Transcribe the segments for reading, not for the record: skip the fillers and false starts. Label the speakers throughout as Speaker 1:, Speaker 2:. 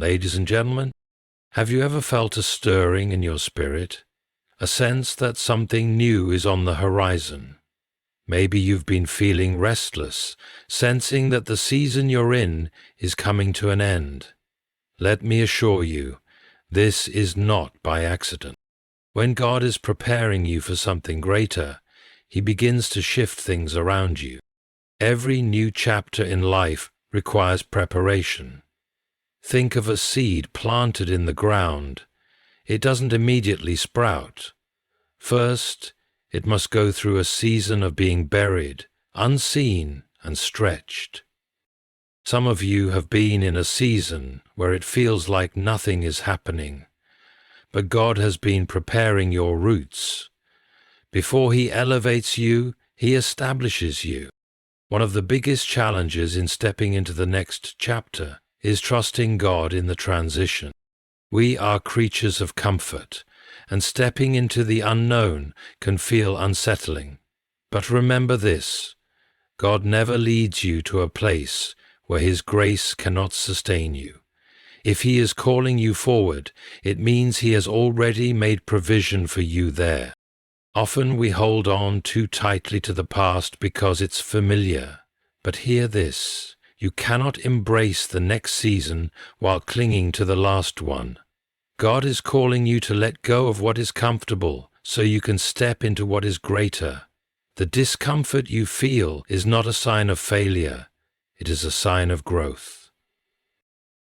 Speaker 1: Ladies and gentlemen, have you ever felt a stirring in your spirit, a sense that something new is on the horizon? Maybe you've been feeling restless, sensing that the season you're in is coming to an end. Let me assure you, this is not by accident. When God is preparing you for something greater, He begins to shift things around you. Every new chapter in life requires preparation. Think of a seed planted in the ground. It doesn't immediately sprout. First, it must go through a season of being buried, unseen, and stretched. Some of you have been in a season where it feels like nothing is happening, but God has been preparing your roots. Before He elevates you, He establishes you. One of the biggest challenges in stepping into the next chapter is trusting God in the transition. We are creatures of comfort, and stepping into the unknown can feel unsettling. But remember this: God never leads you to a place where His grace cannot sustain you. If He is calling you forward, it means He has already made provision for you there. Often we hold on too tightly to the past because it's familiar. But hear this: you cannot embrace the next season while clinging to the last one. God is calling you to let go of what is comfortable so you can step into what is greater. The discomfort you feel is not a sign of failure. It is a sign of growth.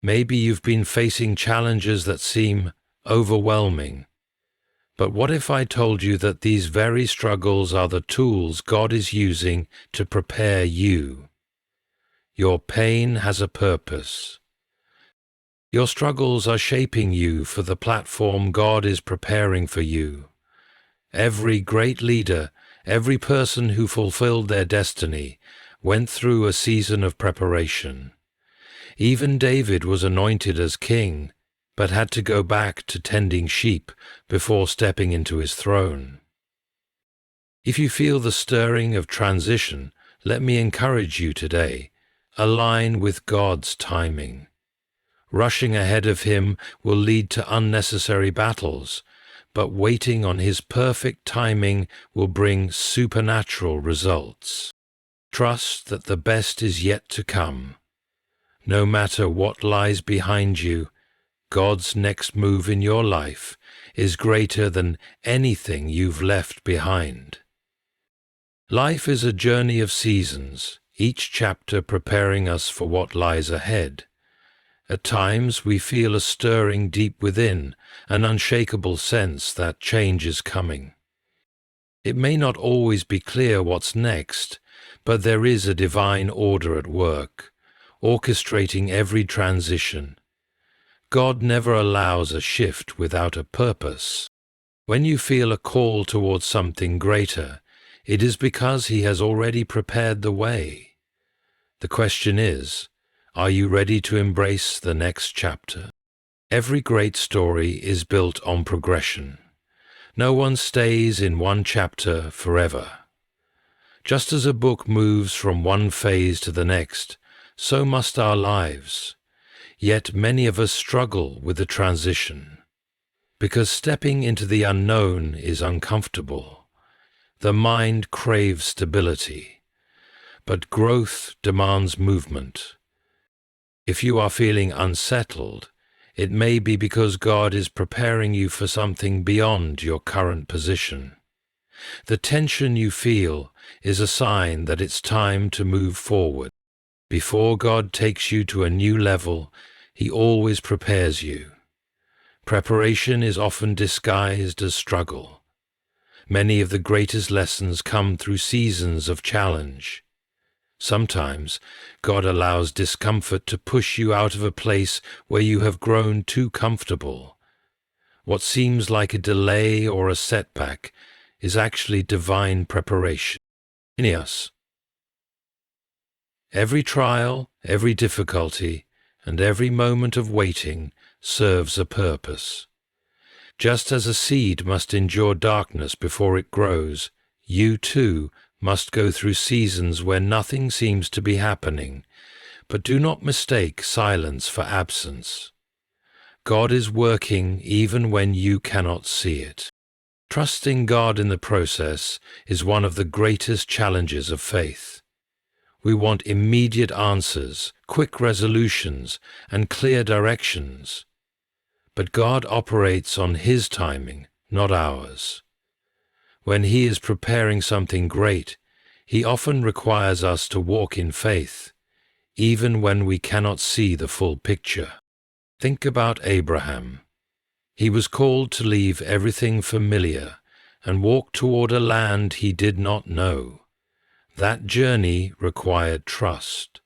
Speaker 1: Maybe you've been facing challenges that seem overwhelming. But what if I told you that these very struggles are the tools God is using to prepare you? Your pain has a purpose. Your struggles are shaping you for the platform God is preparing for you. Every great leader, every person who fulfilled their destiny, went through a season of preparation. Even David was anointed as king, but had to go back to tending sheep before stepping into his throne. If you feel the stirring of transition, let me encourage you today: align with God's timing. Rushing ahead of Him will lead to unnecessary battles, but waiting on His perfect timing will bring supernatural results. Trust that the best is yet to come. No matter what lies behind you, God's next move in your life is greater than anything you've left behind. Life is a journey of seasons, each chapter preparing us for what lies ahead. At times we feel a stirring deep within, an unshakable sense that change is coming. It may not always be clear what's next, but there is a divine order at work, orchestrating every transition. God never allows a shift without a purpose. When you feel a call towards something greater, it is because He has already prepared the way. The question is, are you ready to embrace the next chapter? Every great story is built on progression. No one stays in one chapter forever. Just as a book moves from one phase to the next, so must our lives. Yet many of us struggle with the transition, because stepping into the unknown is uncomfortable. The mind craves stability, but growth demands movement. If you are feeling unsettled, it may be because God is preparing you for something beyond your current position. The tension you feel is a sign that it's time to move forward. Before God takes you to a new level, He always prepares you. Preparation is often disguised as struggle. Many of the greatest lessons come through seasons of challenge. Sometimes God allows discomfort to push you out of a place where you have grown too comfortable. What seems like a delay or a setback is actually divine preparation. Ineos. Every trial, every difficulty, and every moment of waiting serves a purpose. Just as a seed must endure darkness before it grows, you too must go through seasons where nothing seems to be happening, but do not mistake silence for absence. God is working even when you cannot see it. Trusting God in the process is one of the greatest challenges of faith. We want immediate answers, quick resolutions, and clear directions. But God operates on His timing, not ours. When He is preparing something great, He often requires us to walk in faith, even when we cannot see the full picture. Think about Abraham. He was called to leave everything familiar and walk toward a land he did not know. That journey required trust.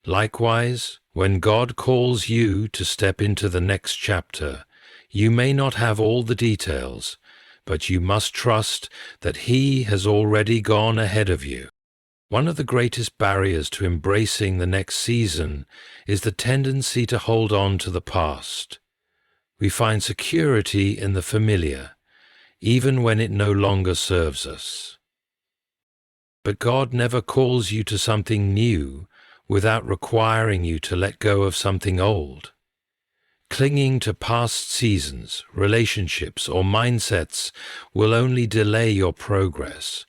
Speaker 1: Likewise, when God calls you to step into the next chapter, you may not have all the details, but you must trust that He has already gone ahead of you. One of the greatest barriers to embracing the next season is the tendency to hold on to the past. We find security in the familiar, even when it no longer serves us. But God never calls you to something new without requiring you to let go of something old. Clinging to past seasons, relationships, or mindsets will only delay your progress.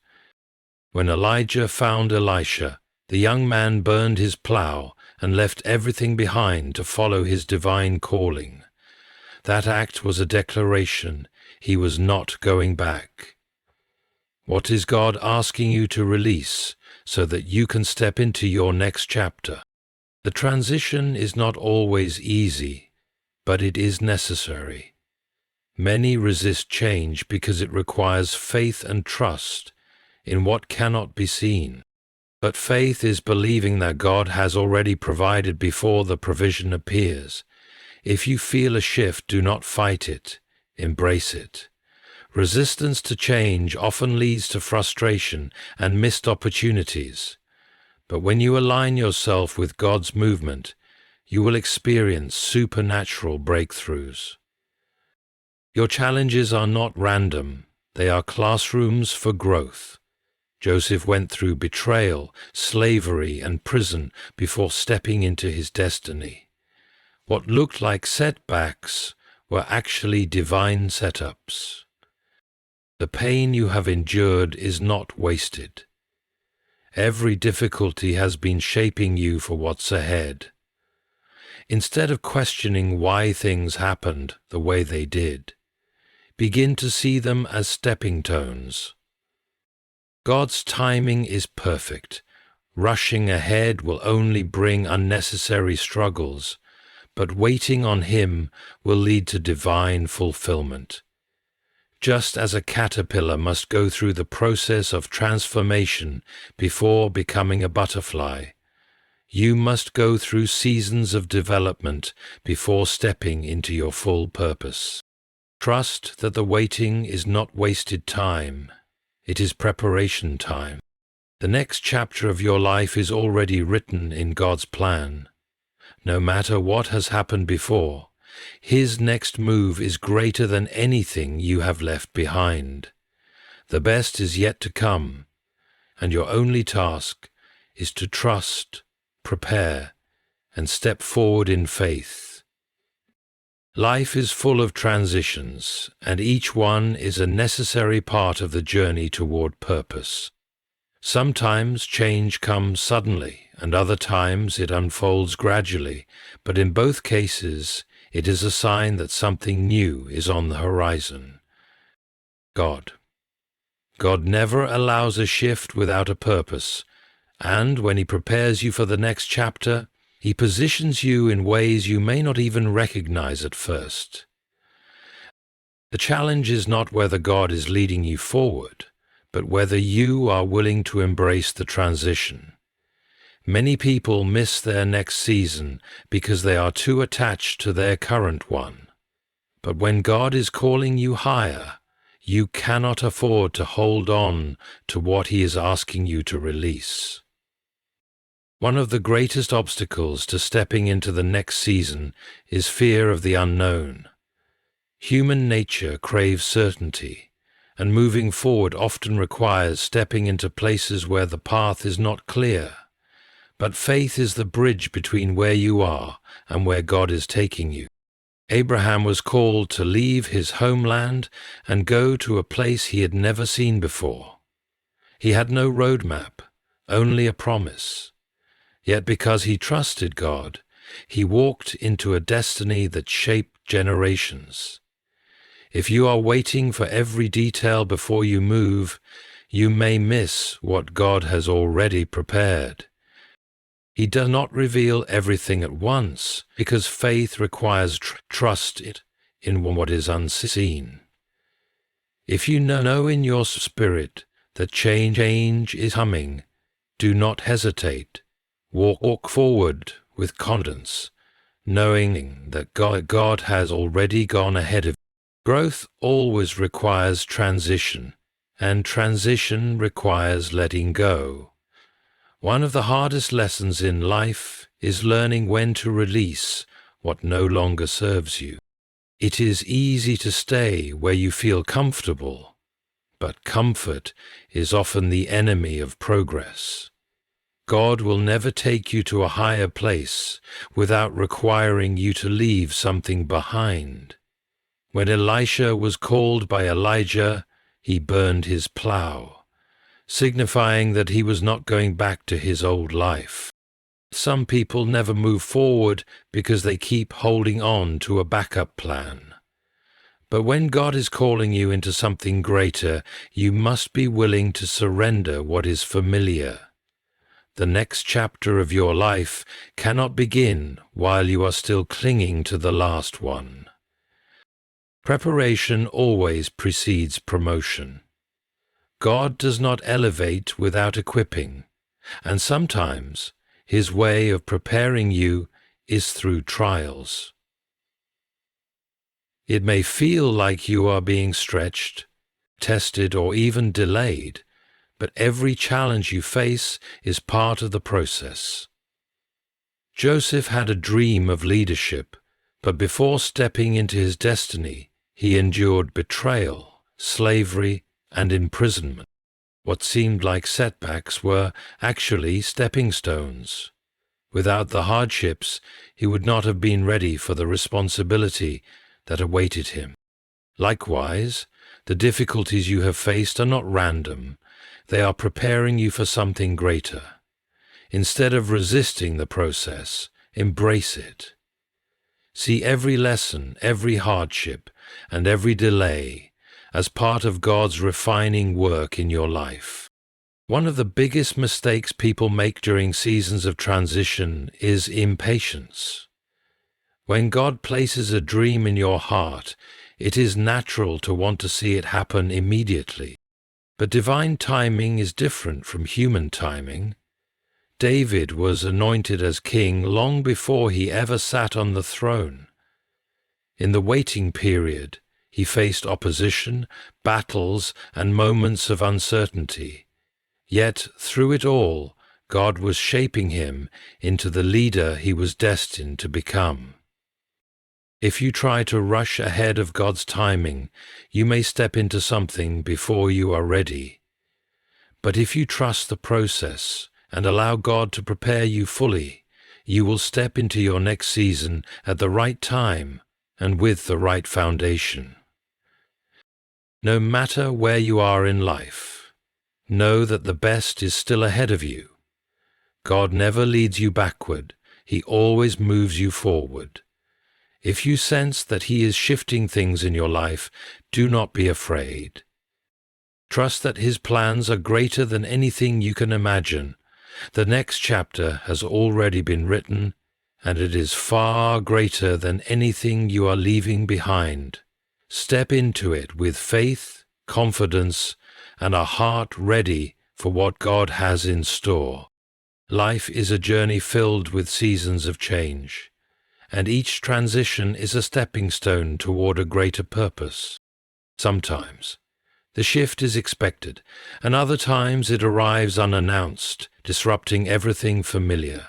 Speaker 1: When Elijah found Elisha, the young man burned his plow and left everything behind to follow his divine calling. That act was a declaration he was not going back. What is God asking you to release so that you can step into your next chapter? The transition is not always easy, but it is necessary. Many resist change because it requires faith and trust in what cannot be seen. But faith is believing that God has already provided before the provision appears. If you feel a shift, do not fight it, embrace it. Resistance to change often leads to frustration and missed opportunities. But when you align yourself with God's movement, you will experience supernatural breakthroughs. Your challenges are not random, they are classrooms for growth. Joseph went through betrayal, slavery, and prison before stepping into his destiny. What looked like setbacks were actually divine setups. The pain you have endured is not wasted. Every difficulty has been shaping you for what's ahead. Instead of questioning why things happened the way they did, begin to see them as stepping stones. God's timing is perfect. Rushing ahead will only bring unnecessary struggles, but waiting on Him will lead to divine fulfillment. Just as a caterpillar must go through the process of transformation before becoming a butterfly, you must go through seasons of development before stepping into your full purpose. Trust that the waiting is not wasted time. It is preparation time. The next chapter of your life is already written in God's plan. No matter what has happened before, His next move is greater than anything you have left behind. The best is yet to come, and your only task is to trust, prepare, and step forward in faith. Life is full of transitions, and each one is a necessary part of the journey toward purpose. Sometimes change comes suddenly, and other times it unfolds gradually, but in both cases it is a sign that something new is on the horizon. God never allows a shift without a purpose, and when He prepares you for the next chapter, He positions you in ways you may not even recognize at first. The challenge is not whether God is leading you forward, but whether you are willing to embrace the transition. Many people miss their next season because they are too attached to their current one. But when God is calling you higher, you cannot afford to hold on to what He is asking you to release. One of the greatest obstacles to stepping into the next season is fear of the unknown. Human nature craves certainty, and moving forward often requires stepping into places where the path is not clear. But faith is the bridge between where you are and where God is taking you. Abraham was called to leave his homeland and go to a place he had never seen before. He had no roadmap, only a promise. Yet because he trusted God, he walked into a destiny that shaped generations. If you are waiting for every detail before you move, you may miss what God has already prepared. He does not reveal everything at once, because faith requires trust in what is unseen. If you know in your spirit that change is coming, do not hesitate. Walk forward with confidence, knowing that God has already gone ahead of you. Growth always requires transition, and transition requires letting go. One of the hardest lessons in life is learning when to release what no longer serves you. It is easy to stay where you feel comfortable, but comfort is often the enemy of progress. God will never take you to a higher place without requiring you to leave something behind. When Elisha was called by Elijah, he burned his plow, signifying that he was not going back to his old life. Some people never move forward because they keep holding on to a backup plan. But when God is calling you into something greater, you must be willing to surrender what is familiar. The next chapter of your life cannot begin while you are still clinging to the last one. Preparation always precedes promotion. God does not elevate without equipping, and sometimes His way of preparing you is through trials. It may feel like you are being stretched, tested, or even delayed, but every challenge you face is part of the process. Joseph had a dream of leadership, but before stepping into his destiny, he endured betrayal, slavery, and imprisonment. What seemed like setbacks were actually stepping stones. Without the hardships, he would not have been ready for the responsibility that awaited him. Likewise, the difficulties you have faced are not random. They are preparing you for something greater. Instead of resisting the process, embrace it. See every lesson, every hardship, and every delay as part of God's refining work in your life. One of the biggest mistakes people make during seasons of transition is impatience. When God places a dream in your heart, it is natural to want to see it happen immediately. But divine timing is different from human timing. David was anointed as king long before he ever sat on the throne. In the waiting period, he faced opposition, battles, and moments of uncertainty. Yet, through it all, God was shaping him into the leader he was destined to become. If you try to rush ahead of God's timing, you may step into something before you are ready. But if you trust the process and allow God to prepare you fully, you will step into your next season at the right time and with the right foundation. No matter where you are in life, know that the best is still ahead of you. God never leads you backward, He always moves you forward. If you sense that He is shifting things in your life, do not be afraid. Trust that His plans are greater than anything you can imagine. The next chapter has already been written, and it is far greater than anything you are leaving behind. Step into it with faith, confidence, and a heart ready for what God has in store. Life is a journey filled with seasons of change, and each transition is a stepping stone toward a greater purpose. Sometimes the shift is expected, and other times it arrives unannounced, disrupting everything familiar.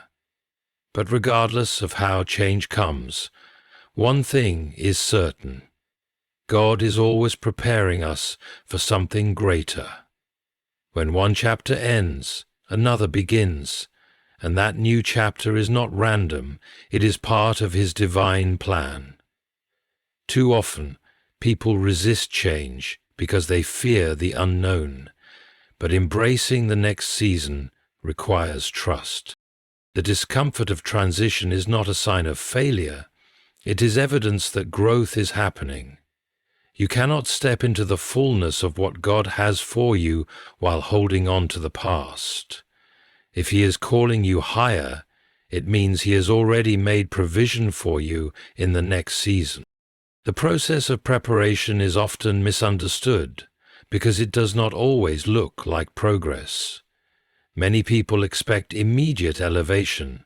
Speaker 1: But regardless of how change comes, one thing is certain. God is always preparing us for something greater. When one chapter ends, another begins, and that new chapter is not random, it is part of His divine plan. Too often, people resist change because they fear the unknown, but embracing the next season requires trust. The discomfort of transition is not a sign of failure. It is evidence that growth is happening. You cannot step into the fullness of what God has for you while holding on to the past. If He is calling you higher, it means He has already made provision for you in the next season. The process of preparation is often misunderstood because it does not always look like progress. Many people expect immediate elevation,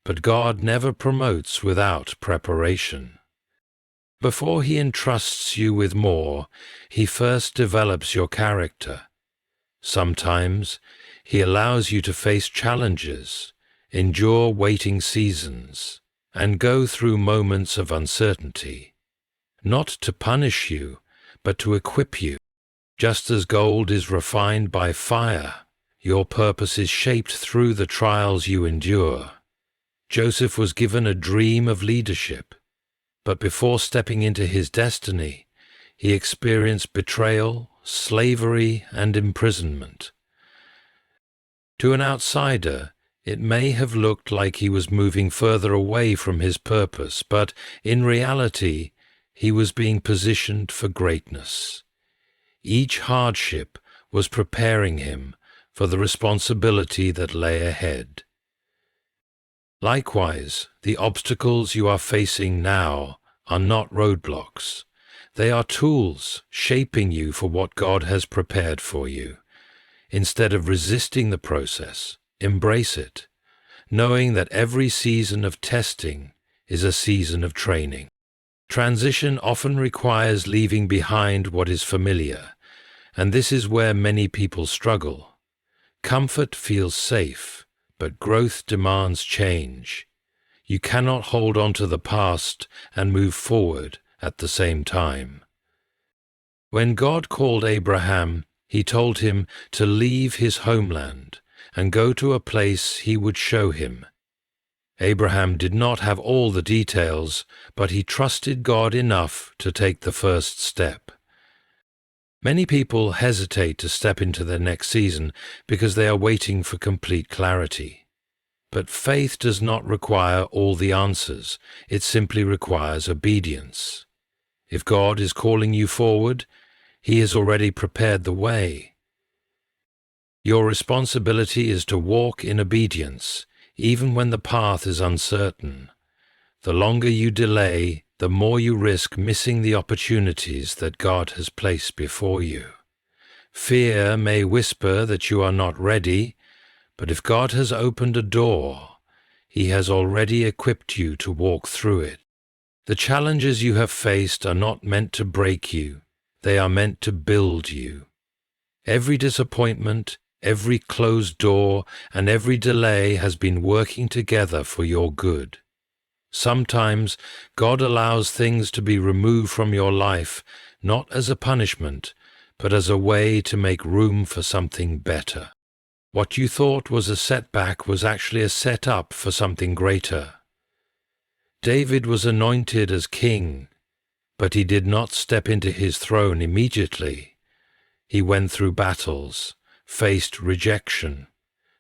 Speaker 1: but God never promotes without preparation. Before He entrusts you with more, He first develops your character. Sometimes He allows you to face challenges, endure waiting seasons, and go through moments of uncertainty. Not to punish you, but to equip you. Just as gold is refined by fire, your purpose is shaped through the trials you endure. Joseph was given a dream of leadership, but before stepping into his destiny, he experienced betrayal, slavery, and imprisonment. To an outsider, it may have looked like he was moving further away from his purpose, but in reality, he was being positioned for greatness. Each hardship was preparing him for the responsibility that lay ahead. Likewise, the obstacles you are facing now are not roadblocks. They are tools shaping you for what God has prepared for you. Instead of resisting the process, embrace it, knowing that every season of testing is a season of training. Transition often requires leaving behind what is familiar, and this is where many people struggle. Comfort feels safe, but growth demands change. You cannot hold on to the past and move forward at the same time. When God called Abraham, He told him to leave his homeland and go to a place He would show him. Abraham did not have all the details, but he trusted God enough to take the first step. Many people hesitate to step into their next season because they are waiting for complete clarity. But faith does not require all the answers, it simply requires obedience. If God is calling you forward, He has already prepared the way. Your responsibility is to walk in obedience, even when the path is uncertain. The longer you delay, the more you risk missing the opportunities that God has placed before you. Fear may whisper that you are not ready, but if God has opened a door, He has already equipped you to walk through it. The challenges you have faced are not meant to break you, they are meant to build you. Every disappointment, every closed door, and every delay has been working together for your good. Sometimes God allows things to be removed from your life, not as a punishment, but as a way to make room for something better. What you thought was a setback was actually a setup for something greater. David was anointed as king, but he did not step into his throne immediately. He went through battles, faced rejection,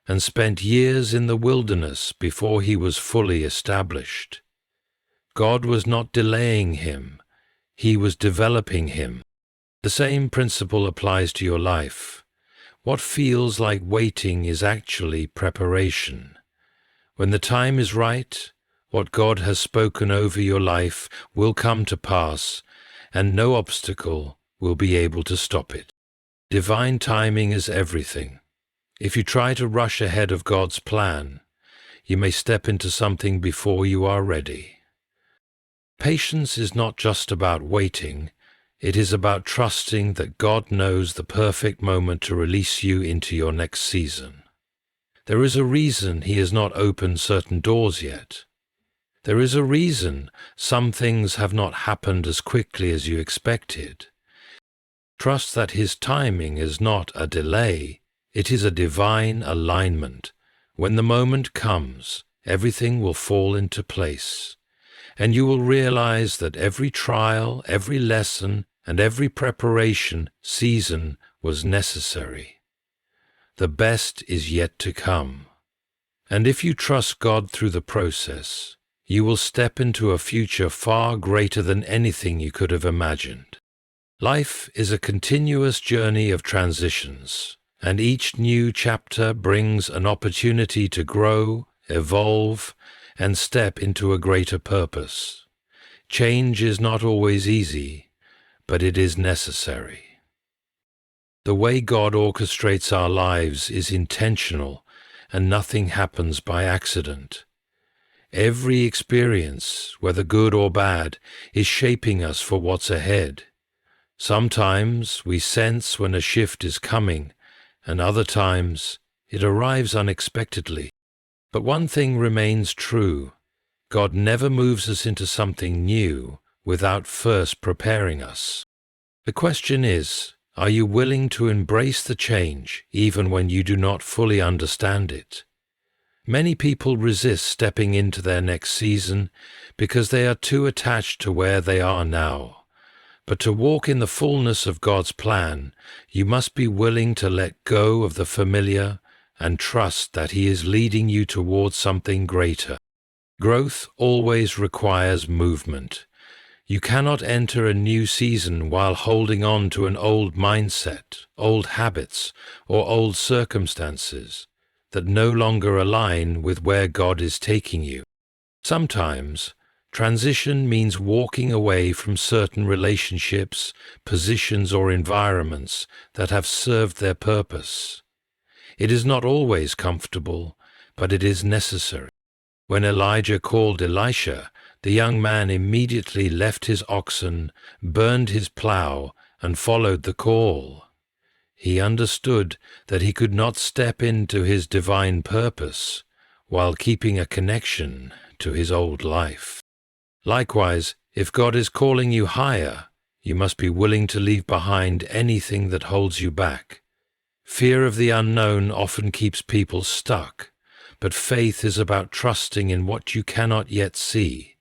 Speaker 1: and spent years in the wilderness before he was fully established. God was not delaying him, He was developing him. The same principle applies to your life. What feels like waiting is actually preparation. When the time is right, what God has spoken over your life will come to pass, and no obstacle will be able to stop it. Divine timing is everything. If you try to rush ahead of God's plan, you may step into something before you are ready. Patience is not just about waiting, it is about trusting that God knows the perfect moment to release you into your next season. There is a reason He has not opened certain doors yet. There is a reason some things have not happened as quickly as you expected. Trust that His timing is not a delay, it is a divine alignment. When the moment comes, everything will fall into place. and you will realize that every trial, every lesson, and every preparation season was necessary. The best is yet to come. And if you trust God through the process, you will step into a future far greater than anything you could have imagined. Life is a continuous journey of transitions, and each new chapter brings an opportunity to grow, evolve, and step into a greater purpose. Change is not always easy, but it is necessary. The way God orchestrates our lives is intentional, and nothing happens by accident. Every experience, whether good or bad, is shaping us for what's ahead. Sometimes we sense when a shift is coming, and other times it arrives unexpectedly. But one thing remains true: God never moves us into something new without first preparing us. The question is, are you willing to embrace the change even when you do not fully understand it? Many people resist stepping into their next season because they are too attached to where they are now. But to walk in the fullness of God's plan, you must be willing to let go of the familiar and trust that He is leading you towards something greater. Growth always requires movement. You cannot enter a new season while holding on to an old mindset, old habits, or old circumstances that no longer align with where God is taking you. Sometimes, transition means walking away from certain relationships, positions, or environments that have served their purpose. It is not always comfortable, but it is necessary. When Elijah called Elisha, the young man immediately left his oxen, burned his plow, and followed the call. He understood that he could not step into his divine purpose while keeping a connection to his old life. Likewise, if God is calling you higher, you must be willing to leave behind anything that holds you back. Fear of the unknown often keeps people stuck, but faith is about trusting in what you cannot yet see.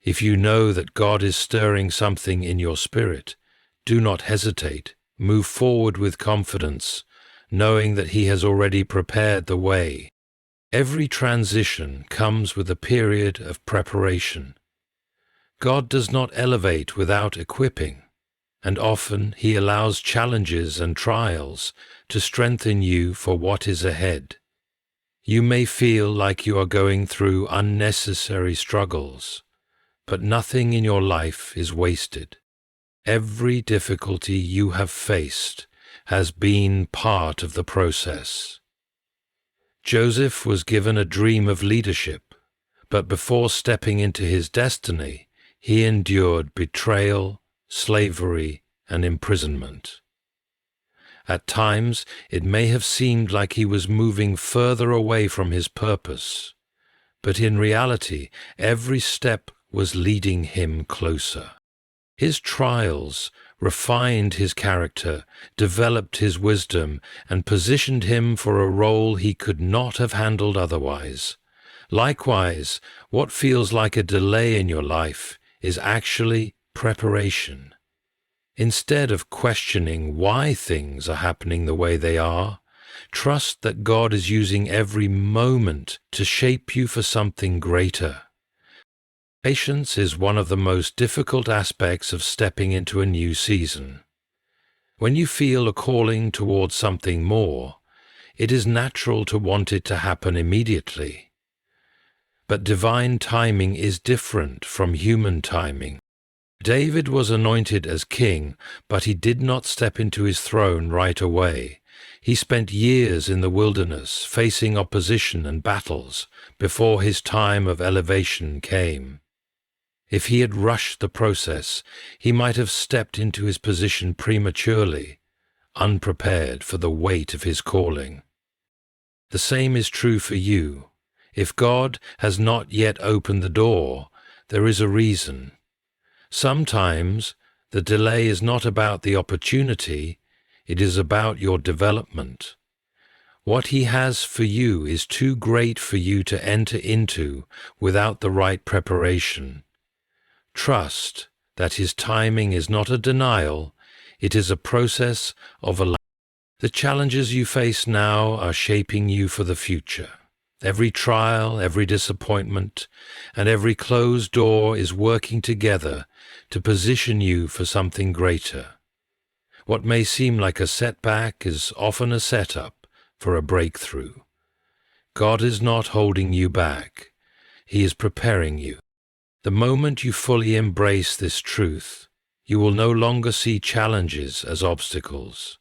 Speaker 1: If you know that God is stirring something in your spirit, do not hesitate. Move forward with confidence, knowing that He has already prepared the way. Every transition comes with a period of preparation. God does not elevate without equipping, and often He allows challenges and trials to strengthen you for what is ahead. You may feel like you are going through unnecessary struggles, but nothing in your life is wasted. Every difficulty you have faced has been part of the process. Joseph was given a dream of leadership, but before stepping into his destiny, he endured betrayal, slavery, and imprisonment. At times, it may have seemed like he was moving further away from his purpose, but in reality, every step was leading him closer. His trials refined his character, developed his wisdom, and positioned him for a role he could not have handled otherwise. Likewise, what feels like a delay in your life is actually preparation. Instead of questioning why things are happening the way they are, trust that God is using every moment to shape you for something greater. Patience is one of the most difficult aspects of stepping into a new season. When you feel a calling towards something more, it is natural to want it to happen immediately. But divine timing is different from human timing. David was anointed as king, but he did not step into his throne right away. He spent years in the wilderness, facing opposition and battles, before his time of elevation came. If he had rushed the process, he might have stepped into his position prematurely, unprepared for the weight of his calling. The same is true for you. If God has not yet opened the door, there is a reason. Sometimes the delay is not about the opportunity, it is about your development. What He has for you is too great for you to enter into without the right preparation. Trust that His timing is not a denial, it is a process of allowing. The challenges you face now are shaping you for the future. Every trial, every disappointment, and every closed door is working together to position you for something greater. What may seem like a setback is often a setup for a breakthrough. God is not holding you back. He is preparing you. The moment you fully embrace this truth, you will no longer see challenges as obstacles,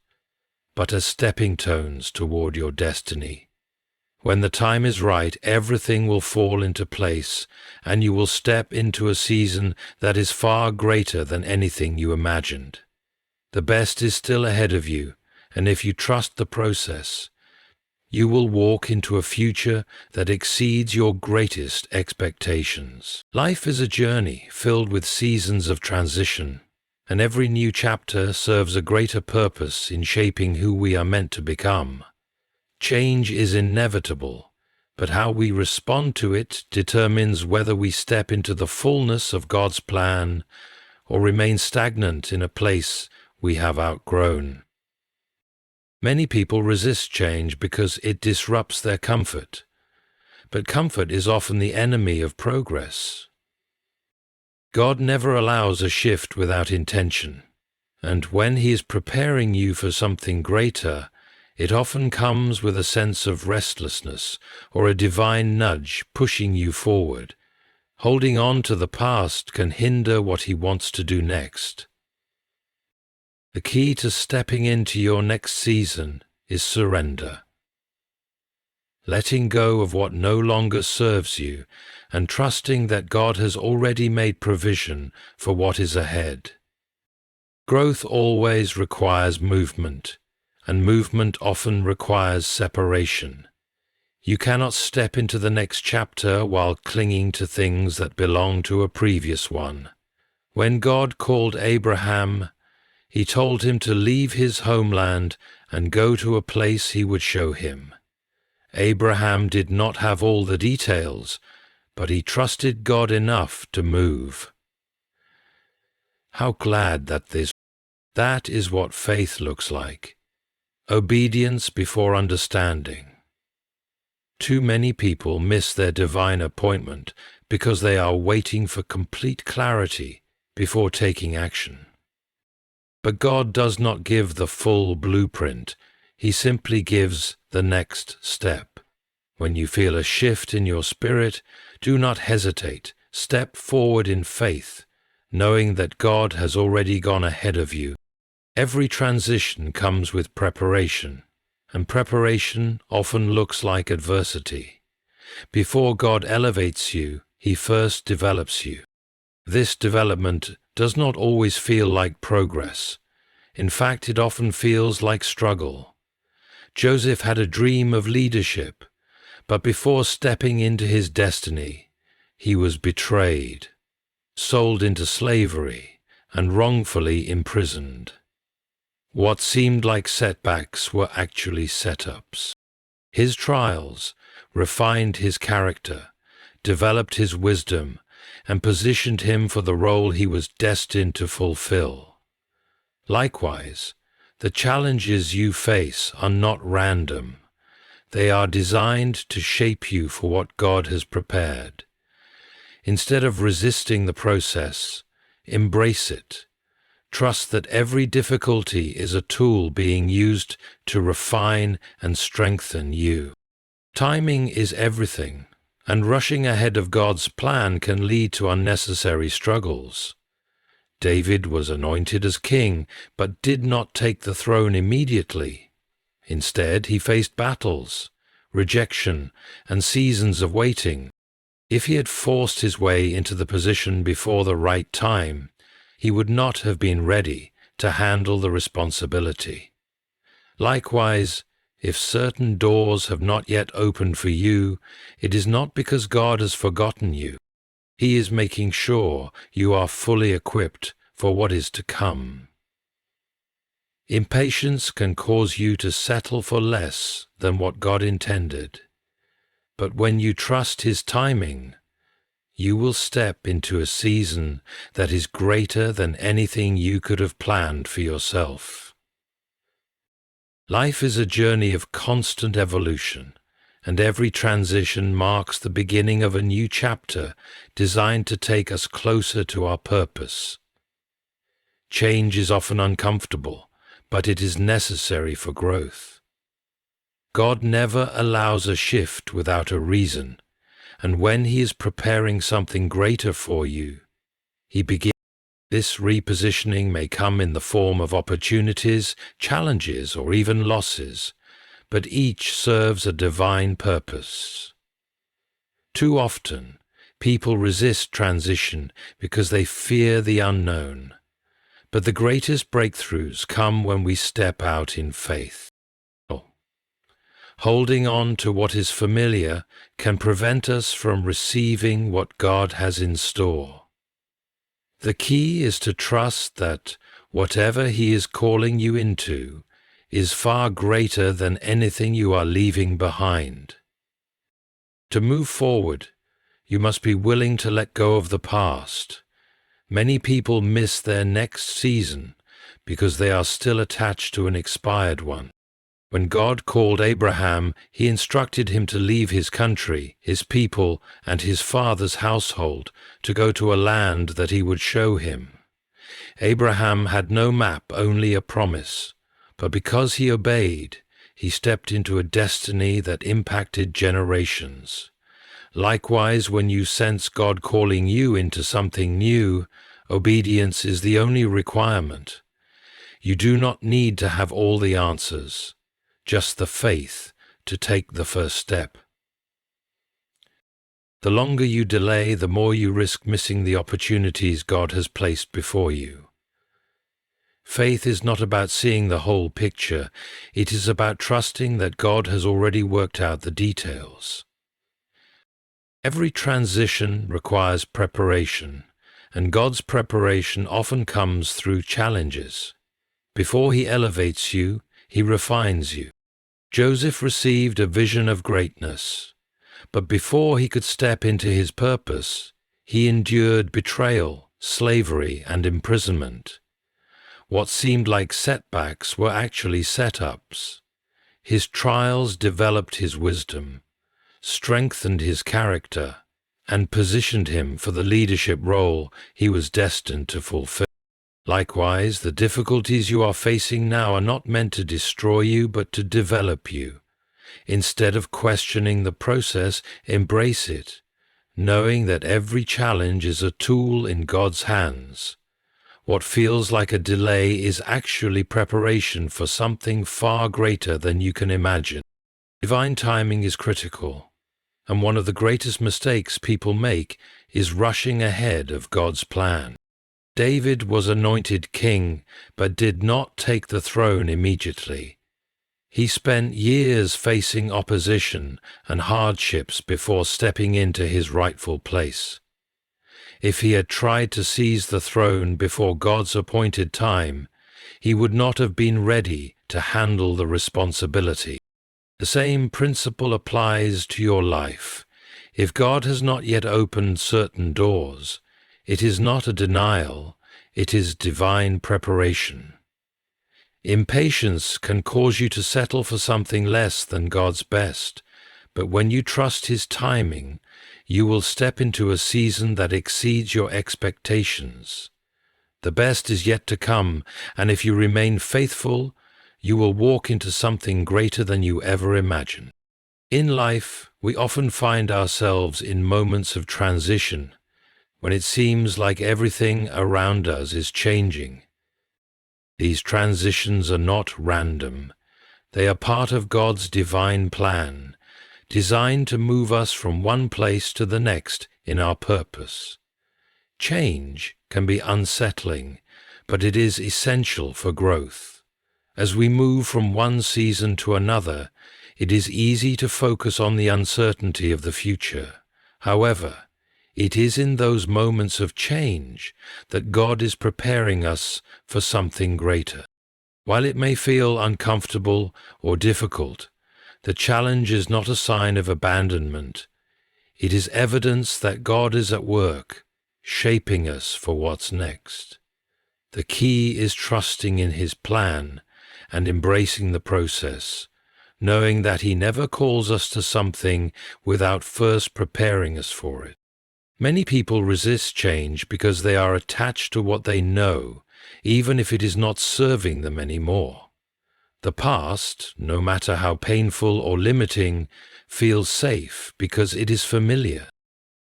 Speaker 1: but as stepping stones toward your destiny. When the time is right, everything will fall into place, and you will step into a season that is far greater than anything you imagined. The best is still ahead of you, and if you trust the process, you will walk into a future that exceeds your greatest expectations. Life is a journey filled with seasons of transition, and every new chapter serves a greater purpose in shaping who we are meant to become. Change is inevitable, but how we respond to it determines whether we step into the fullness of God's plan or remain stagnant in a place we have outgrown. Many people resist change because it disrupts their comfort, but comfort is often the enemy of progress. God never allows a shift without intention, and when He is preparing you for something greater, it often comes with a sense of restlessness or a divine nudge pushing you forward. Holding on to the past can hinder what He wants to do next. The key to stepping into your next season is surrender. Letting go of what no longer serves you and trusting that God has already made provision for what is ahead. Growth always requires movement, and movement often requires separation. You cannot step into the next chapter while clinging to things that belong to a previous one. When God called Abraham, He told him to leave his homeland and go to a place He would show him. Abraham did not have all the details, but he trusted God enough to move. How glad that is what faith looks like. Obedience before understanding. Too many people miss their divine appointment because they are waiting for complete clarity before taking action. But God does not give the full blueprint. He simply gives the next step. When you feel a shift in your spirit, do not hesitate. Step forward in faith, knowing that God has already gone ahead of you. Every transition comes with preparation, and preparation often looks like adversity. Before God elevates you, He first develops you. This development does not always feel like progress. In fact, it often feels like struggle. Joseph had a dream of leadership, but before stepping into his destiny, he was betrayed, sold into slavery, and wrongfully imprisoned. What seemed like setbacks were actually setups. His trials refined his character, developed his wisdom, and positioned him for the role he was destined to fulfill. Likewise, the challenges you face are not random. They are designed to shape you for what God has prepared. Instead of resisting the process, embrace it. Trust that every difficulty is a tool being used to refine and strengthen you. Timing is everything, and rushing ahead of God's plan can lead to unnecessary struggles. David was anointed as king, but did not take the throne immediately. Instead, he faced battles, rejection, and seasons of waiting. If he had forced his way into the position before the right time, he would not have been ready to handle the responsibility. Likewise, if certain doors have not yet opened for you, it is not because God has forgotten you. He is making sure you are fully equipped for what is to come. Impatience can cause you to settle for less than what God intended. But when you trust His timing, you will step into a season that is greater than anything you could have planned for yourself. Life is a journey of constant evolution, and every transition marks the beginning of a new chapter designed to take us closer to our purpose. Change is often uncomfortable, but it is necessary for growth. God never allows a shift without a reason, and when He is preparing something greater for you, He begins. This repositioning may come in the form of opportunities, challenges, or even losses, but each serves a divine purpose. Too often, people resist transition because they fear the unknown, but the greatest breakthroughs come when we step out in faith. Holding on to what is familiar can prevent us from receiving what God has in store. The key is to trust that whatever He is calling you into is far greater than anything you are leaving behind. To move forward, you must be willing to let go of the past. Many people miss their next season because they are still attached to an expired one. When God called Abraham, He instructed him to leave his country, his people, and his father's household to go to a land that He would show him. Abraham had no map, only a promise, but because he obeyed, he stepped into a destiny that impacted generations. Likewise, when you sense God calling you into something new, obedience is the only requirement. You do not need to have all the answers, just the faith to take the first step. The longer you delay, the more you risk missing the opportunities God has placed before you. Faith is not about seeing the whole picture, it is about trusting that God has already worked out the details. Every transition requires preparation, and God's preparation often comes through challenges. Before He elevates you, He refines you. Joseph received a vision of greatness, but before he could step into his purpose, he endured betrayal, slavery, and imprisonment. What seemed like setbacks were actually setups. His trials developed his wisdom, strengthened his character, and positioned him for the leadership role he was destined to fulfill. Likewise, the difficulties you are facing now are not meant to destroy you, but to develop you. Instead of questioning the process, embrace it, knowing that every challenge is a tool in God's hands. What feels like a delay is actually preparation for something far greater than you can imagine. Divine timing is critical, and one of the greatest mistakes people make is rushing ahead of God's plan. David was anointed king, but did not take the throne immediately. He spent years facing opposition and hardships before stepping into his rightful place. If he had tried to seize the throne before God's appointed time, he would not have been ready to handle the responsibility. The same principle applies to your life. If God has not yet opened certain doors, it is not a denial, it is divine preparation. Impatience can cause you to settle for something less than God's best, but when you trust His timing, you will step into a season that exceeds your expectations. The best is yet to come, and if you remain faithful, you will walk into something greater than you ever imagined. In life, we often find ourselves in moments of transition, when it seems like everything around us is changing. These transitions are not random. They are part of God's divine plan, designed to move us from one place to the next in our purpose. Change can be unsettling, but it is essential for growth. As we move from one season to another, it is easy to focus on the uncertainty of the future. However, it is in those moments of change that God is preparing us for something greater. While it may feel uncomfortable or difficult, the challenge is not a sign of abandonment. It is evidence that God is at work, shaping us for what's next. The key is trusting in His plan and embracing the process, knowing that He never calls us to something without first preparing us for it. Many people resist change because they are attached to what they know, even if it is not serving them anymore. The past, no matter how painful or limiting, feels safe because it is familiar.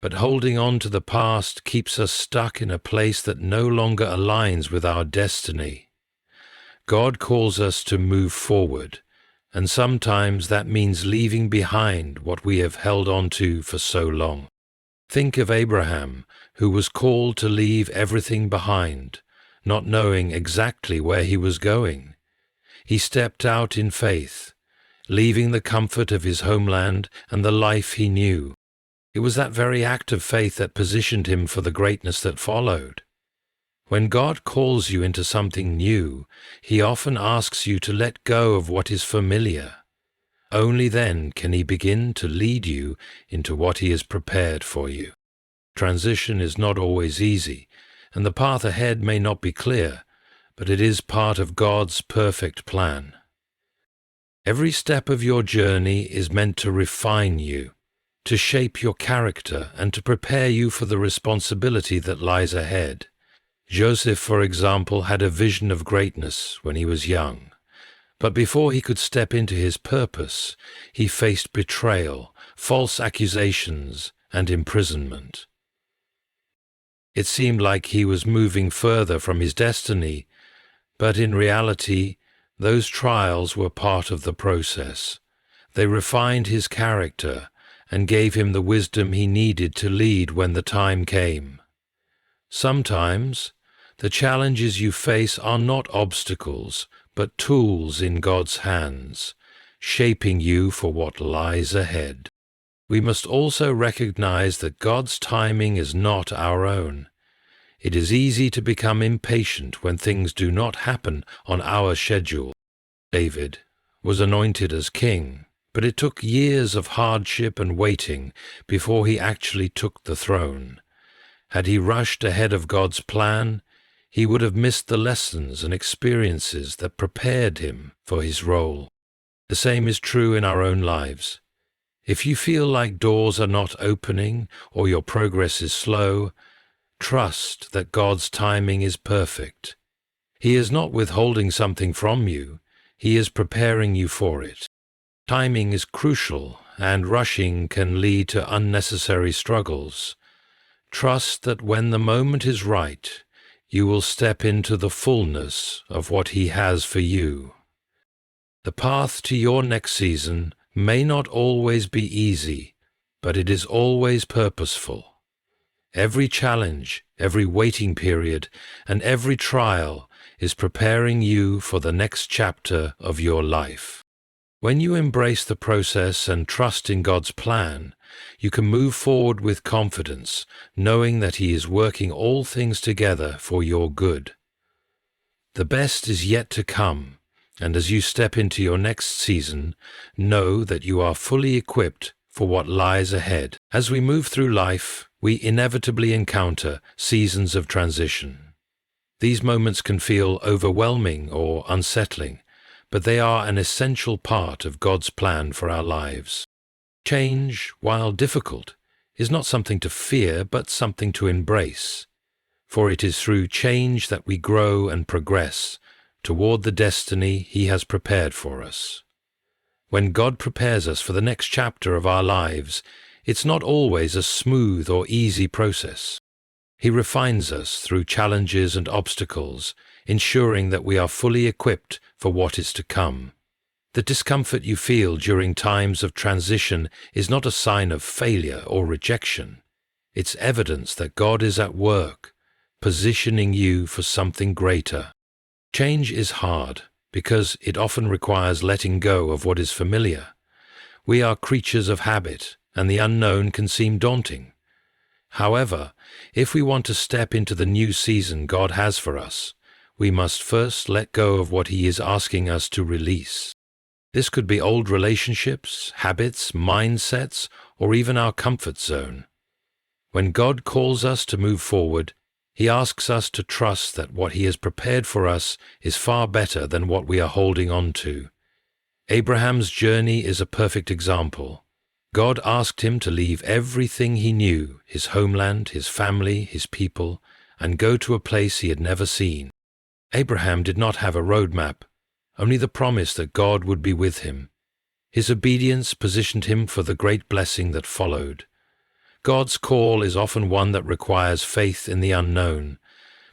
Speaker 1: But holding on to the past keeps us stuck in a place that no longer aligns with our destiny. God calls us to move forward, and sometimes that means leaving behind what we have held on to for so long. Think of Abraham, who was called to leave everything behind, not knowing exactly where he was going. He stepped out in faith, leaving the comfort of his homeland and the life he knew. It was that very act of faith that positioned him for the greatness that followed. When God calls you into something new, He often asks you to let go of what is familiar. Only then can He begin to lead you into what He has prepared for you. Transition is not always easy, and the path ahead may not be clear, but it is part of God's perfect plan. Every step of your journey is meant to refine you, to shape your character, and to prepare you for the responsibility that lies ahead. Joseph, for example, had a vision of greatness when he was young. But before he could step into his purpose, he faced betrayal, false accusations, and imprisonment. It seemed like he was moving further from his destiny, but in reality, those trials were part of the process. They refined his character and gave him the wisdom he needed to lead when the time came. Sometimes, the challenges you face are not obstacles, but tools in God's hands, shaping you for what lies ahead. We must also recognize that God's timing is not our own. It is easy to become impatient when things do not happen on our schedule. David was anointed as king, but it took years of hardship and waiting before he actually took the throne. Had he rushed ahead of God's plan, he would have missed the lessons and experiences that prepared him for his role. The same is true in our own lives. If you feel like doors are not opening or your progress is slow, trust that God's timing is perfect. He is not withholding something from you, He is preparing you for it. Timing is crucial, and rushing can lead to unnecessary struggles. Trust that when the moment is right, you will step into the fullness of what He has for you. The path to your next season may not always be easy, but it is always purposeful. Every challenge, every waiting period, and every trial is preparing you for the next chapter of your life. When you embrace the process and trust in God's plan, you can move forward with confidence, knowing that He is working all things together for your good. The best is yet to come, and as you step into your next season, know that you are fully equipped for what lies ahead. As we move through life, we inevitably encounter seasons of transition. These moments can feel overwhelming or unsettling, but they are an essential part of God's plan for our lives. Change, while difficult, is not something to fear, but something to embrace. For it is through change that we grow and progress toward the destiny He has prepared for us. When God prepares us for the next chapter of our lives, it's not always a smooth or easy process. He refines us through challenges and obstacles, ensuring that we are fully equipped for what is to come. The discomfort you feel during times of transition is not a sign of failure or rejection. It's evidence that God is at work, positioning you for something greater. Change is hard because it often requires letting go of what is familiar. We are creatures of habit, and the unknown can seem daunting. However, if we want to step into the new season God has for us, we must first let go of what He is asking us to release. This could be old relationships, habits, mindsets, or even our comfort zone. When God calls us to move forward, He asks us to trust that what He has prepared for us is far better than what we are holding on to. Abraham's journey is a perfect example. God asked him to leave everything he knew, his homeland, his family, his people, and go to a place he had never seen. Abraham did not have a roadmap, only the promise that God would be with him. His obedience positioned him for the great blessing that followed. God's call is often one that requires faith in the unknown,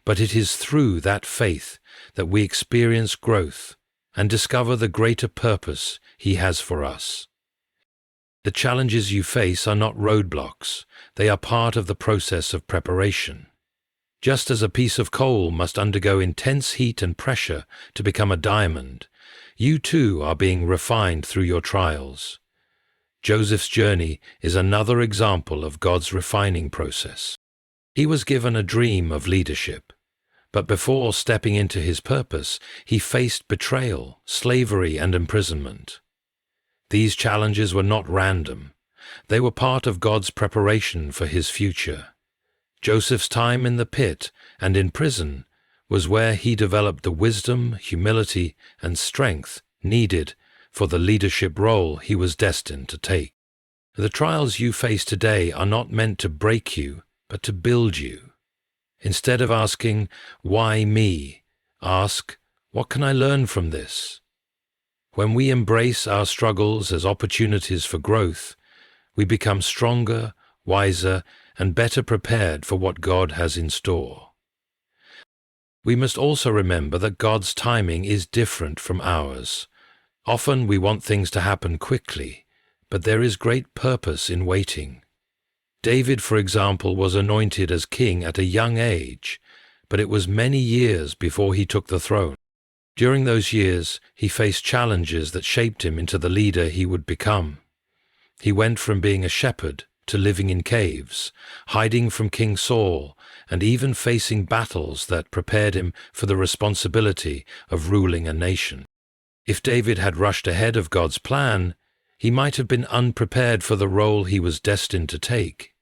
Speaker 1: but it is through that faith that we experience growth and discover the greater purpose He has for us. The challenges you face are not roadblocks, they are part of the process of preparation. Just as a piece of coal must undergo intense heat and pressure to become a diamond, you too are being refined through your trials. Joseph's journey is another example of God's refining process. He was given a dream of leadership, but before stepping into his purpose, he faced betrayal, slavery, and imprisonment. These challenges were not random. They were part of God's preparation for his future. Joseph's time in the pit and in prison was where he developed the wisdom, humility, and strength needed for the leadership role he was destined to take. The trials you face today are not meant to break you, but to build you. Instead of asking, "Why me?" ask, "What can I learn from this?" When we embrace our struggles as opportunities for growth, we become stronger, wiser, and better prepared for what God has in store. We must also remember that God's timing is different from ours. Often we want things to happen quickly, but there is great purpose in waiting. David, for example, was anointed as king at a young age, but it was many years before he took the throne. During those years, he faced challenges that shaped him into the leader he would become. He went from being a shepherd to living in caves, hiding from King Saul, and even facing battles that prepared him for the responsibility of ruling a nation. If David had rushed ahead of God's plan, he might have been unprepared for the role he was destined to take.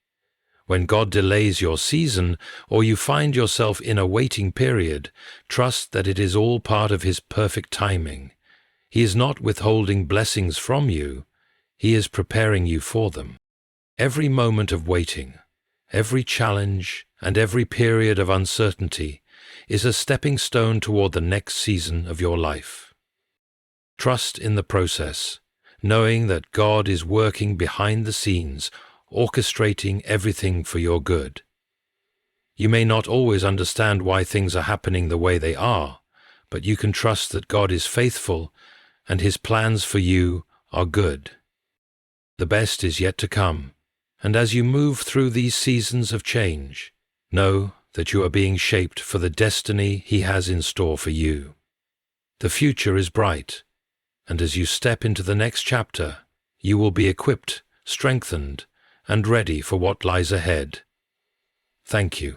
Speaker 1: When God delays your season, or you find yourself in a waiting period, trust that it is all part of His perfect timing. He is not withholding blessings from you, He is preparing you for them. Every moment of waiting, every challenge, and every period of uncertainty is a stepping stone toward the next season of your life. Trust in the process, knowing that God is working behind the scenes, orchestrating everything for your good. You may not always understand why things are happening the way they are, but you can trust that God is faithful and His plans for you are good. The best is yet to come, and as you move through these seasons of change, know that you are being shaped for the destiny He has in store for you. The future is bright, and as you step into the next chapter, you will be equipped, strengthened, and ready for what lies ahead. Thank you.